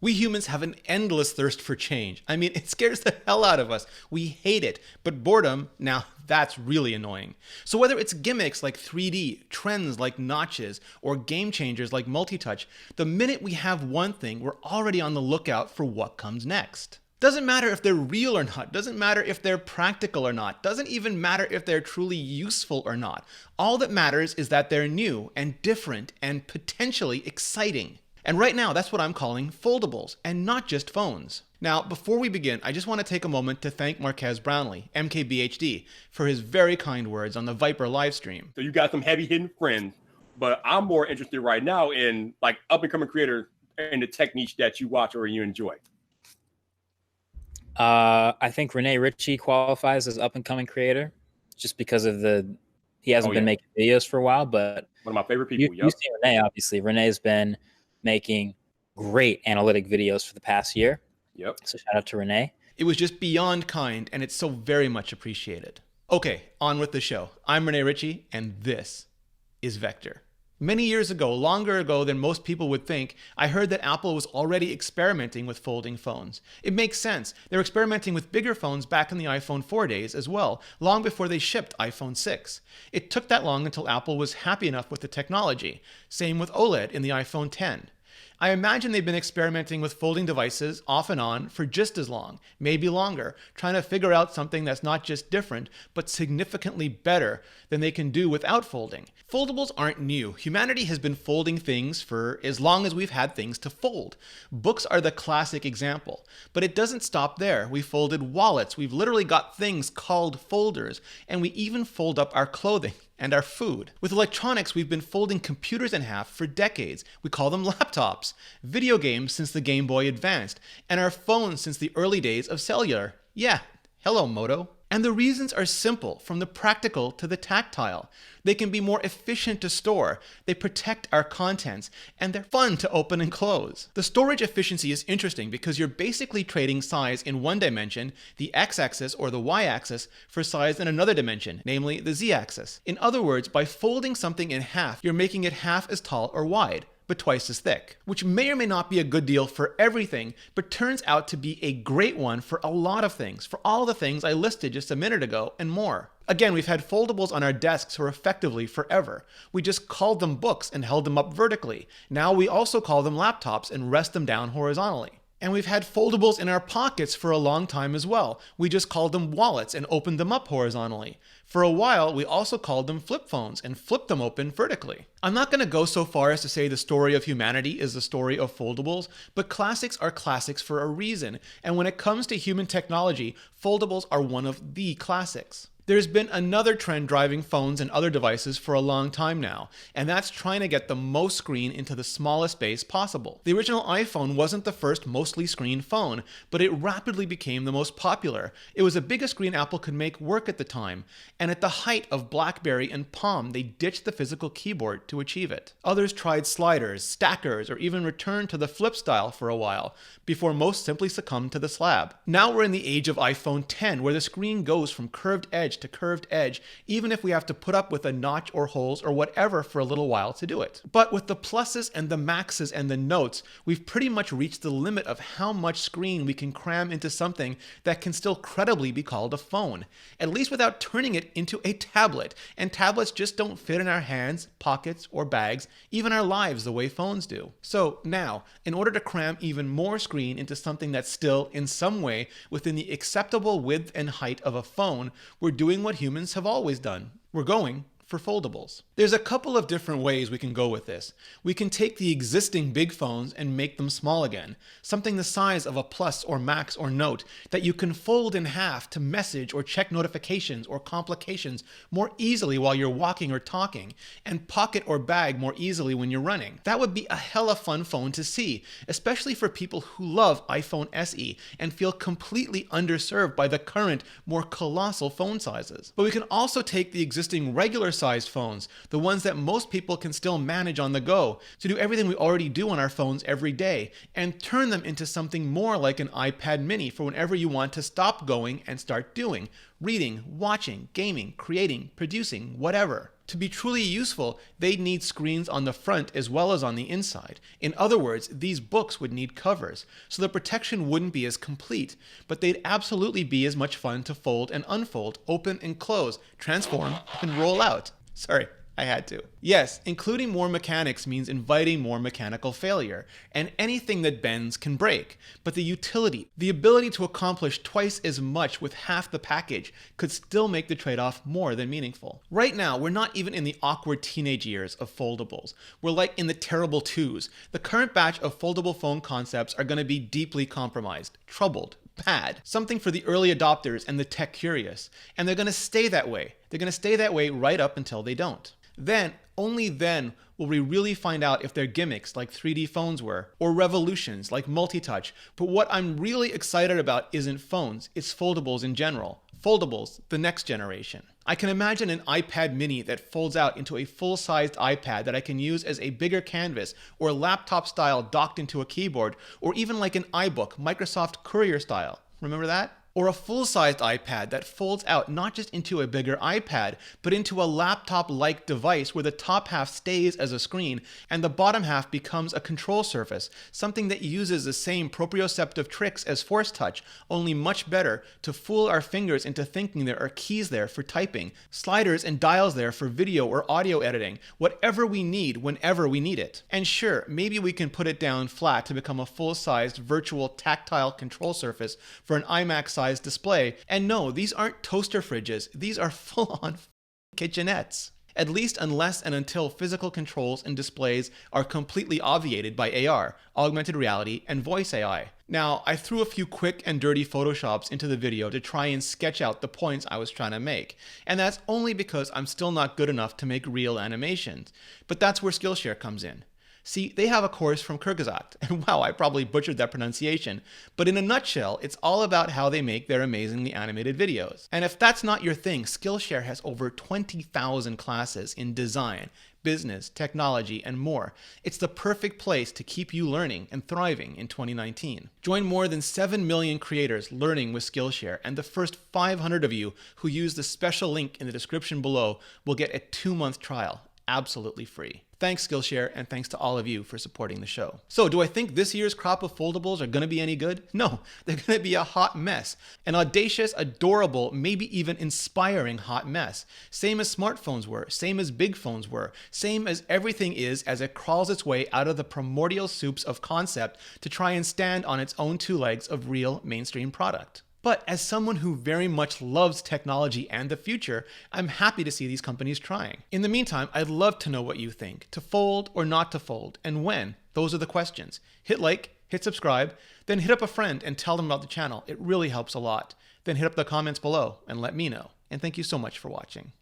We humans have an endless thirst for change. I mean, it scares the hell out of us. We hate it. But boredom, now that's really annoying. So whether it's gimmicks like 3D, trends like notches, or game changers like multi-touch, the minute we have one thing, we're already on the lookout for what comes next. Doesn't matter if they're real or not, doesn't matter if they're practical or not, doesn't even matter if they're truly useful or not. All that matters is that they're new and different and potentially exciting. And right now, that's what I'm calling foldables, and not just phones. Now, before we begin, I just want to take a moment to thank Marquez Brownlee, MKBHD, for his very kind words on the Viper livestream. So you got some heavy hitting friends, but I'm more interested right now in like up and coming creators and the tech niche that you watch or you enjoy. I think Rene Ritchie qualifies as up and coming creator, just because of he hasn't been making videos for a while, but one of my favorite people. You've seen Rene, obviously. Rene's been making great analytic videos for the past year. Yep. So shout out to Rene. It was just beyond kind, and it's so very much appreciated. Okay, on with the show. I'm Rene Ritchie, and this is Vector. Many years ago, longer ago than most people would think, I heard that Apple was already experimenting with folding phones. It makes sense. They were experimenting with bigger phones back in the iPhone 4 days as well, long before they shipped iPhone 6. It took that long until Apple was happy enough with the technology. Same with OLED in the iPhone 10. I imagine they've been experimenting with folding devices off and on for just as long, maybe longer, trying to figure out something that's not just different, but significantly better than they can do without folding. Foldables aren't new. Humanity has been folding things for as long as we've had things to fold. Books are the classic example, but it doesn't stop there. We folded wallets, we've literally got things called folders, and we even fold up our clothing and our food. With electronics, we've been folding computers in half for decades. We call them laptops. Video games since the Game Boy Advanced, and our phones since the early days of cellular. Yeah, hello Moto. And the reasons are simple, from the practical to the tactile. They can be more efficient to store, they protect our contents, and they're fun to open and close. The storage efficiency is interesting because you're basically trading size in one dimension, the x-axis or the y-axis, for size in another dimension, namely the z-axis. In other words, by folding something in half, you're making it half as tall or wide, but twice as thick, which may or may not be a good deal for everything, but turns out to be a great one for a lot of things, for all the things I listed just a minute ago and more. Again, we've had foldables on our desks for effectively forever. We just called them books and held them up vertically. Now we also call them laptops and rest them down horizontally. And we've had foldables in our pockets for a long time as well. We just called them wallets and opened them up horizontally. For a while, we also called them flip phones and flipped them open vertically. I'm not going to go so far as to say the story of humanity is the story of foldables, but classics are classics for a reason. And when it comes to human technology, foldables are one of the classics. There's been another trend driving phones and other devices for a long time now, and that's trying to get the most screen into the smallest space possible. The original iPhone wasn't the first mostly screened phone, but it rapidly became the most popular. It was the biggest screen Apple could make work at the time, and at the height of BlackBerry and Palm, they ditched the physical keyboard to achieve it. Others tried sliders, stackers, or even returned to the flip style for a while, before most simply succumbed to the slab. Now we're in the age of iPhone 10, where the screen goes from curved edge to curved edge, even if we have to put up with a notch or holes or whatever for a little while to do it. But with the pluses and the maxes and the notes, we've pretty much reached the limit of how much screen we can cram into something that can still credibly be called a phone, at least without turning it into a tablet. And tablets just don't fit in our hands, pockets, or bags, even our lives the way phones do. So now, in order to cram even more screen into something that's still, in some way, within the acceptable width and height of a phone, we're doing what humans have always done. We're going for foldables. There's a couple of different ways we can go with this. We can take the existing big phones and make them small again, something the size of a Plus or Max or Note that you can fold in half to message or check notifications or complications more easily while you're walking or talking, and pocket or bag more easily when you're running. That would be a hella fun phone to see, especially for people who love iPhone SE and feel completely underserved by the current, more colossal phone sizes. But we can also take the existing regular sized phones, the ones that most people can still manage on the go, to do everything we already do on our phones every day, and turn them into something more like an iPad mini for whenever you want to stop going and start doing, reading, watching, gaming, creating, producing, whatever. To be truly useful, they'd need screens on the front as well as on the inside. In other words, these books would need covers, so the protection wouldn't be as complete, but they'd absolutely be as much fun to fold and unfold, open and close, transform and roll out. Sorry, I had to. Yes, including more mechanics means inviting more mechanical failure, and anything that bends can break. But the utility, the ability to accomplish twice as much with half the package, could still make the trade-off more than meaningful. Right now, we're not even in the awkward teenage years of foldables. We're like in the terrible twos. The current batch of foldable phone concepts are going to be deeply compromised, troubled, bad, something for the early adopters and the tech curious. And they're going to stay that way. They're going to stay that way right up until they don't. Then, only then, will we really find out if they're gimmicks like 3D phones were, or revolutions like multi-touch. But what I'm really excited about isn't phones, it's foldables in general. Foldables, the next generation. I can imagine an iPad mini that folds out into a full-sized iPad that I can use as a bigger canvas, or laptop style docked into a keyboard, or even like an iBook, Microsoft Courier style. Remember that? Or a full-sized iPad that folds out not just into a bigger iPad, but into a laptop-like device where the top half stays as a screen and the bottom half becomes a control surface, something that uses the same proprioceptive tricks as Force Touch, only much better, to fool our fingers into thinking there are keys there for typing, sliders and dials there for video or audio editing, whatever we need whenever we need it. And sure, maybe we can put it down flat to become a full-sized virtual tactile control surface for an iMac-sized display. And no, these aren't toaster fridges, these are full-on kitchenettes. At least unless and until physical controls and displays are completely obviated by AR, augmented reality, and voice AI. Now, I threw a few quick and dirty Photoshops into the video to try and sketch out the points I was trying to make, and that's only because I'm still not good enough to make real animations. But that's where Skillshare comes in. See, they have a course from Kyrgyzstan, and wow, I probably butchered that pronunciation, but in a nutshell, it's all about how they make their amazingly animated videos. And if that's not your thing, Skillshare has over 20,000 classes in design, business, technology, and more. It's the perfect place to keep you learning and thriving in 2019. Join more than 7 million creators learning with Skillshare, and the first 500 of you who use the special link in the description below will get a 2-month trial, absolutely free. Thanks, Skillshare, and thanks to all of you for supporting the show. So, do I think this year's crop of foldables are going to be any good? No, they're going to be a hot mess. An audacious, adorable, maybe even inspiring hot mess. Same as smartphones were, same as big phones were, same as everything is as it crawls its way out of the primordial soups of concept to try and stand on its own 2 legs of real mainstream product. But as someone who very much loves technology and the future, I'm happy to see these companies trying. In the meantime, I'd love to know what you think. To fold or not to fold, and when? Those are the questions. Hit like, hit subscribe, then hit up a friend and tell them about the channel. It really helps a lot. Then hit up the comments below and let me know. And thank you so much for watching.